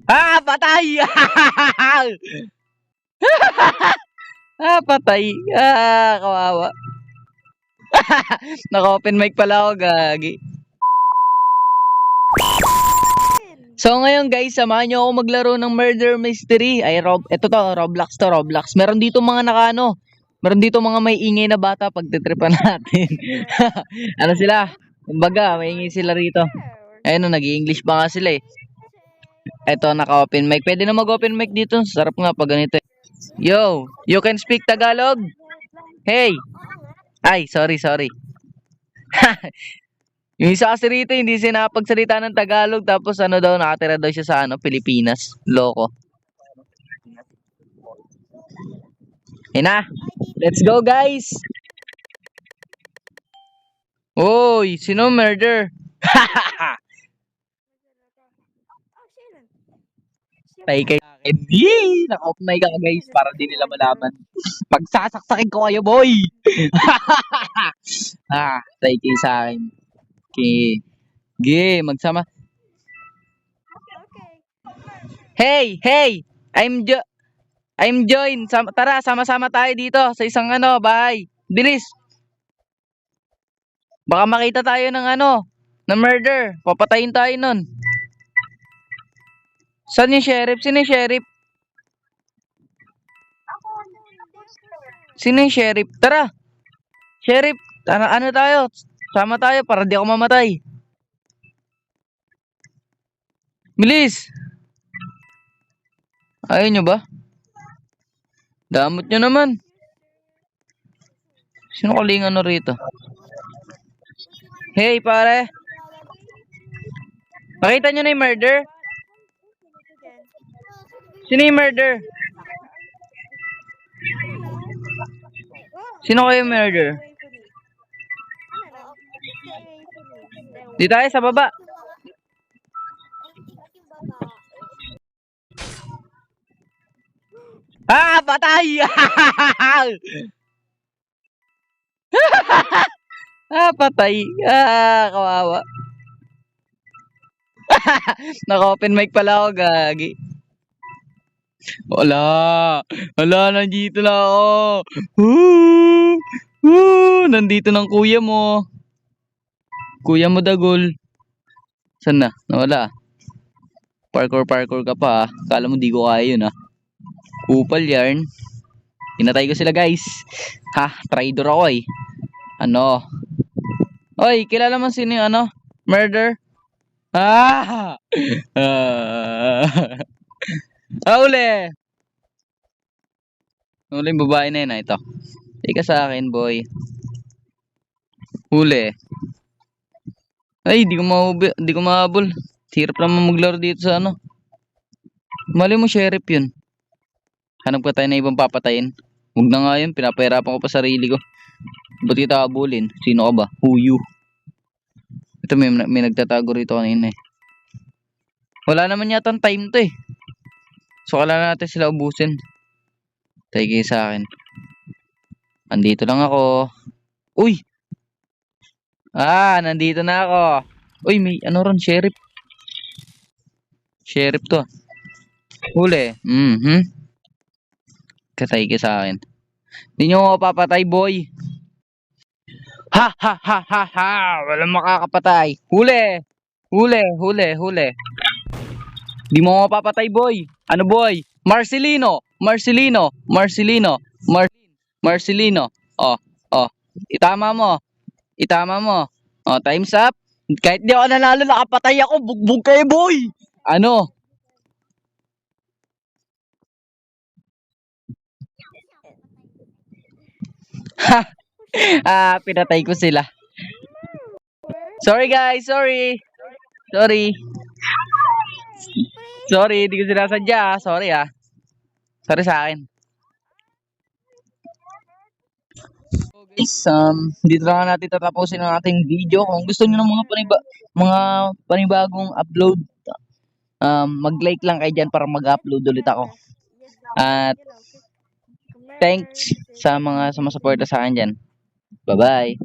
Ah, patay! Ah, patay. Ah, kawawa. Naka-open mic pala ako, gagi. So ngayon guys, samahan niyo ako maglaro ng Murder Mystery. Ay, ito to, Roblox to, Roblox. Meron dito mga nakano. Meron dito mga may ingay na bata pagtitripan natin. Ano sila? Kumbaga, may ingay sila rito. Ayun, nag-i-English pa nga sila eh. Ito, naka-open mic. Pwede na mag-open mic dito. Sarap nga pag ganito eh. Yo, you can speak Tagalog? Hey! Ay, sorry. Yung isa kasi rito, hindi siya nakapagsalita ng Tagalog, tapos ano daw, nakatira daw siya sa Pilipinas. Loko. Yun na. Let's go, guys! Oy, sino murder? Tay kay akin. Yee! Naka-off mic ka guys, para di nila malaman. Pagsasaksakin ko kayo, boy! Tay kay sa akin. Okay. Magsama. Hey! I'm join. Tara, sama-sama tayo dito sa isang bahay. Bilis. Baka makita tayo ng ng murder. Papatayin tayo nun. Saan yung sheriff? Sino yung sheriff? Sino yung sheriff? Tara. Sheriff, ano tayo? Sama tayo para di ako mamatay. Bilis. Ayaw nyo ba? Damot nyo naman. Sino kaling rito? Hey, pare. Nakita nyo na yung murder? Sino yung murder? Sino kayo yung murder? Di tayo sa baba. Ah, patay! Ah, patay. Ah, kawawa. Naka-open mic pala ako, gagi. Wala, nandito na ako. Nandito ng kuya mo. Kuya mo dagol. Saan na? Nawala. Parkour ka pa. Kala mo di ko kaya yun Kupal yarn. Hinatay ko sila guys. Traitor ako eh. Oy, kilala mo sino yung murder? Uli! Uli yung babae na yun ito. Ika sa akin boy. Huli. Ay, di ko mahabol. Hirap naman maglaro dito sa Mali mo sheriff yun. Hanap ka tayo na ibang papatayin. Huwag na nga yun, pinapahirapan ko pa sarili ko. Ba't kita habulin? Sino ka ba? Who you? Ito may nagtatago rito kanina eh. Wala naman yata ang time to eh. So kailangan natin sila ubusin. Tayo kayo sa akin. Andito lang ako. Uy! Nandito na ako. Uy, may ron, sheriff. Sheriff to. Huli. Katay ka sa akin. Hindi nyo ako papatay, boy. Ha! Walang makakapatay. Huli. Di mo ako papatay, boy. Ano, boy? Marcelino. Oh. Itama mo. Oh, time's up. Kahit di ako nanalo, nakapatay ako. Bugbog kayo, boy. Pinatay ko sila. Sorry guys, sorry, di ko sinasadya. Sorry Sorry sa akin. So guys, dito lang natin tatapusin ang ating video. Kung gusto niyo ng mga panibagong upload, mag-like lang kayo dyan para mag-upload ulit ako. At thanks sa mga sumasuporta sa akin dyan. Bye-bye.